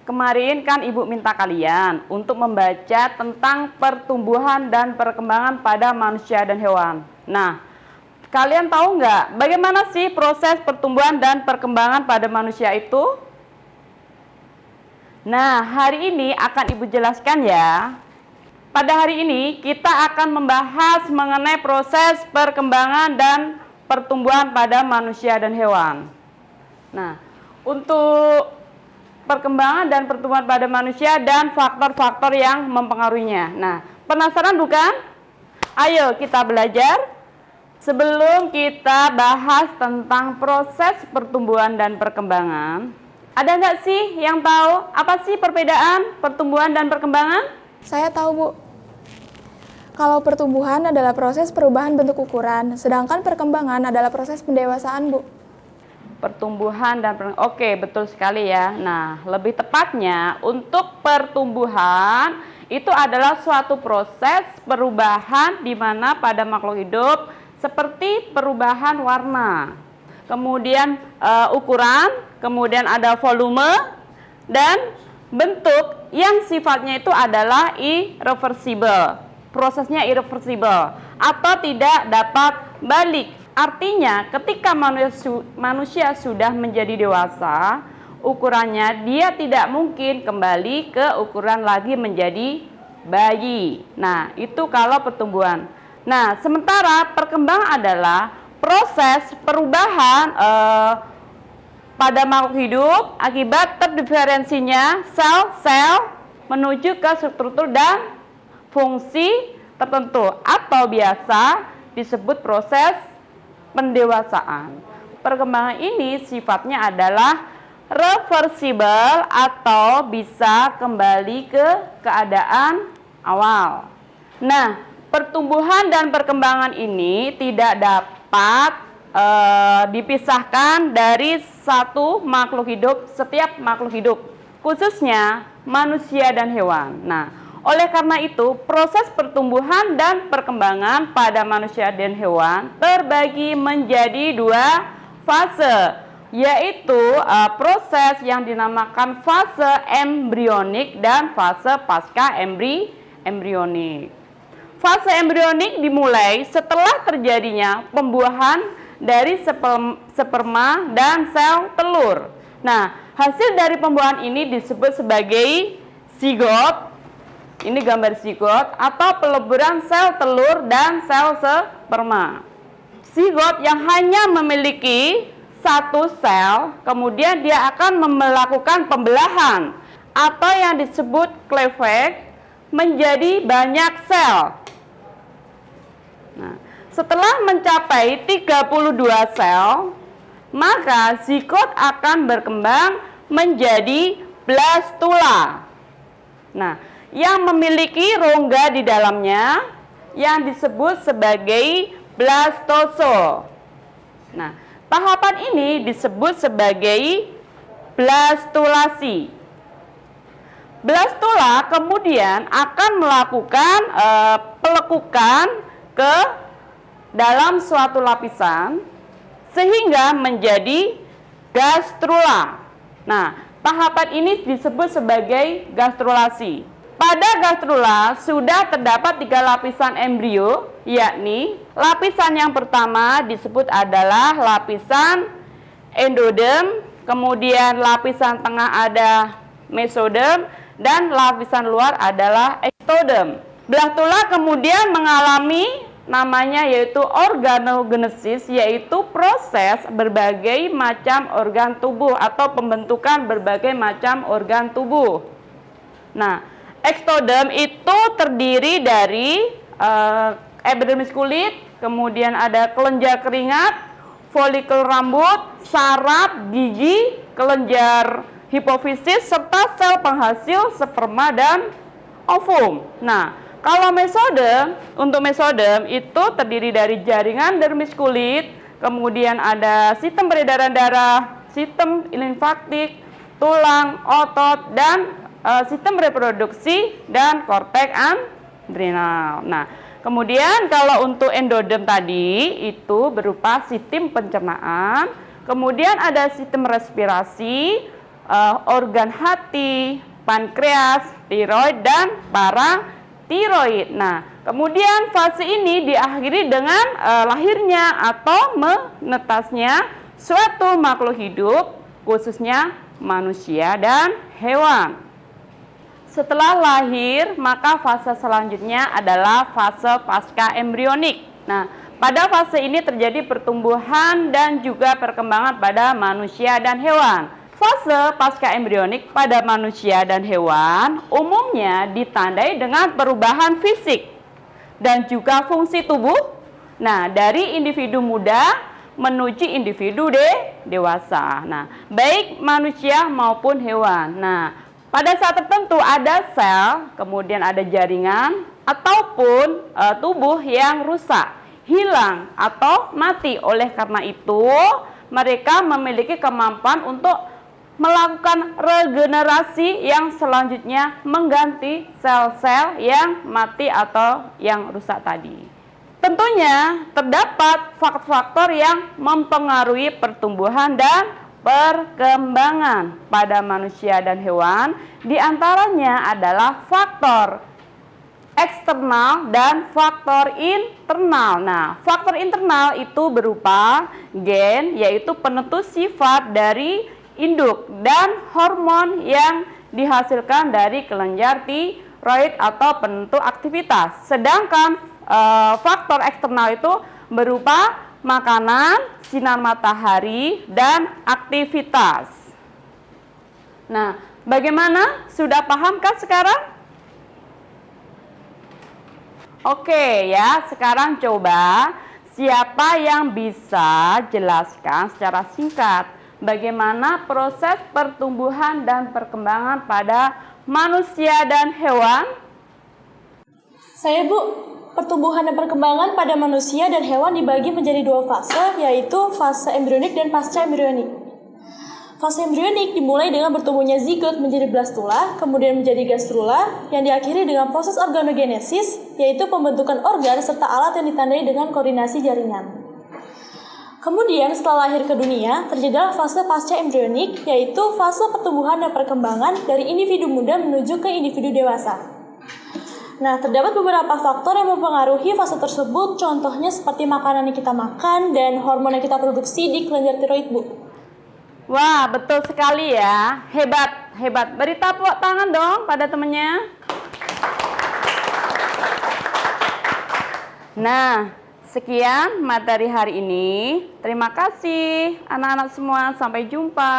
Kemarin kan Ibu minta kalian untuk membaca tentang pertumbuhan dan perkembangan pada manusia dan hewan. Nah, kalian tahu nggak bagaimana sih proses pertumbuhan dan perkembangan pada manusia itu? Nah, hari ini akan Ibu jelaskan ya. Pada hari ini kita akan membahas mengenai proses perkembangan dan pertumbuhan pada manusia dan hewan. Nah, untuk perkembangan dan pertumbuhan pada manusia dan faktor-faktor yang mempengaruhinya. Nah, penasaran bukan? Ayo kita belajar. Sebelum kita bahas tentang proses pertumbuhan dan perkembangan, ada nggak sih yang tahu apa sih perbedaan pertumbuhan dan perkembangan? Saya tahu, Bu. Kalau pertumbuhan adalah proses perubahan bentuk ukuran, sedangkan perkembangan adalah proses pendewasaan, Bu. Pertumbuhan dan oke, betul sekali ya. Nah, lebih tepatnya untuk pertumbuhan itu adalah suatu proses perubahan di mana pada makhluk hidup seperti perubahan warna, kemudian ukuran, kemudian ada volume dan bentuk yang sifatnya itu adalah irreversible. Prosesnya irreversible atau tidak dapat balik. Artinya ketika manusia sudah menjadi dewasa, ukurannya dia tidak mungkin kembali ke ukuran lagi menjadi bayi. Nah, itu kalau pertumbuhan. Nah, sementara perkembangan adalah proses perubahan pada makhluk hidup akibat terdiferensinya sel-sel menuju ke struktur dan fungsi tertentu atau biasa disebut proses pendewasaan. Perkembangan ini sifatnya adalah reversible atau bisa kembali ke keadaan awal. Nah, pertumbuhan dan perkembangan ini tidak dapat dipisahkan dari satu makhluk hidup, setiap makhluk hidup, khususnya manusia dan hewan. Nah, oleh karena itu, proses pertumbuhan dan perkembangan pada manusia dan hewan terbagi menjadi dua fase, yaitu proses yang dinamakan fase embrionik dan fase pasca embrionik. Fase embrionik dimulai setelah terjadinya pembuahan dari sperma dan sel telur. Nah, hasil dari pembuahan ini disebut sebagai zigot. Ini gambar zigot atau peleburan sel telur dan sel sperma. Zigot yang hanya memiliki satu sel, kemudian dia akan melakukan pembelahan atau yang disebut cleavage menjadi banyak sel. Nah, setelah mencapai 32 sel, maka zigot akan berkembang menjadi blastula. Nah, yang memiliki rongga di dalamnya yang disebut sebagai blastoso. Nah, tahapan ini disebut sebagai blastulasi. Blastula kemudian akan melakukan pelekukan ke dalam suatu lapisan sehingga menjadi gastrula. Nah, tahapan ini disebut sebagai gastrulasi. Pada gastrula sudah terdapat 3 lapisan embrio, yakni lapisan yang pertama disebut adalah lapisan endodem, kemudian lapisan tengah ada mesodem, dan lapisan luar adalah ektodem. Blastula kemudian mengalami namanya yaitu organogenesis, yaitu proses berbagai macam organ tubuh atau pembentukan berbagai macam organ tubuh. Nah, ektodem itu terdiri dari epidermis kulit, kemudian ada kelenjar keringat, folikel rambut, saraf, gigi, kelenjar hipofisis, serta sel penghasil sperma dan ovum. Nah, kalau mesodem, untuk mesodem itu terdiri dari jaringan dermis kulit, kemudian ada sistem peredaran darah, sistem limfatik, tulang, otot, dan sistem reproduksi dan korteks adrenal. Nah, kemudian kalau untuk endodem tadi itu berupa sistem pencernaan, kemudian ada sistem respirasi, organ hati, pankreas, tiroid, dan paratiroid. Nah, kemudian fase ini diakhiri dengan lahirnya atau menetasnya suatu makhluk hidup, khususnya manusia dan hewan. Setelah lahir, maka fase selanjutnya adalah fase pasca embrionik. Nah, pada fase ini terjadi pertumbuhan dan juga perkembangan pada manusia dan hewan. Fase pasca embrionik pada manusia dan hewan umumnya ditandai dengan perubahan fisik dan juga fungsi tubuh. Nah, dari individu muda menuju individu dewasa. Nah, baik manusia maupun hewan. Nah, pada saat tertentu ada sel, kemudian ada jaringan ataupun tubuh yang rusak, hilang atau mati. Oleh karena itu, mereka memiliki kemampuan untuk melakukan regenerasi yang selanjutnya mengganti sel-sel yang mati atau yang rusak tadi. Tentunya terdapat faktor-faktor yang mempengaruhi pertumbuhan dan perkembangan pada manusia dan hewan. Di antaranya adalah faktor eksternal dan faktor internal. Nah, faktor internal itu berupa gen, yaitu penentu sifat dari induk, dan hormon yang dihasilkan dari kelenjar tiroid atau penentu aktivitas. Sedangkan faktor eksternal itu berupa makanan, sinar matahari, dan aktivitas. Nah, bagaimana? Sudah pahamkah sekarang? Oke ya, sekarang coba siapa yang bisa jelaskan secara singkat bagaimana proses pertumbuhan dan perkembangan pada manusia dan hewan? Saya, Bu. Pertumbuhan dan perkembangan pada manusia dan hewan dibagi menjadi dua fase, yaitu fase embrionik dan pasca embrionik. Fase embrionik dimulai dengan bertumbuhnya zigot menjadi blastula, kemudian menjadi gastrula, yang diakhiri dengan proses organogenesis, yaitu pembentukan organ serta alat yang ditandai dengan koordinasi jaringan. Kemudian setelah lahir ke dunia, terjadilah fase pasca embrionik, yaitu fase pertumbuhan dan perkembangan dari individu muda menuju ke individu dewasa. Nah, terdapat beberapa faktor yang mempengaruhi fase tersebut, contohnya seperti makanan yang kita makan dan hormon yang kita produksi di kelenjar tiroid, Bu. Wah, betul sekali ya. Hebat, hebat. Beri tepuk tangan dong pada temennya. Nah, sekian materi hari ini. Terima kasih anak-anak semua. Sampai jumpa.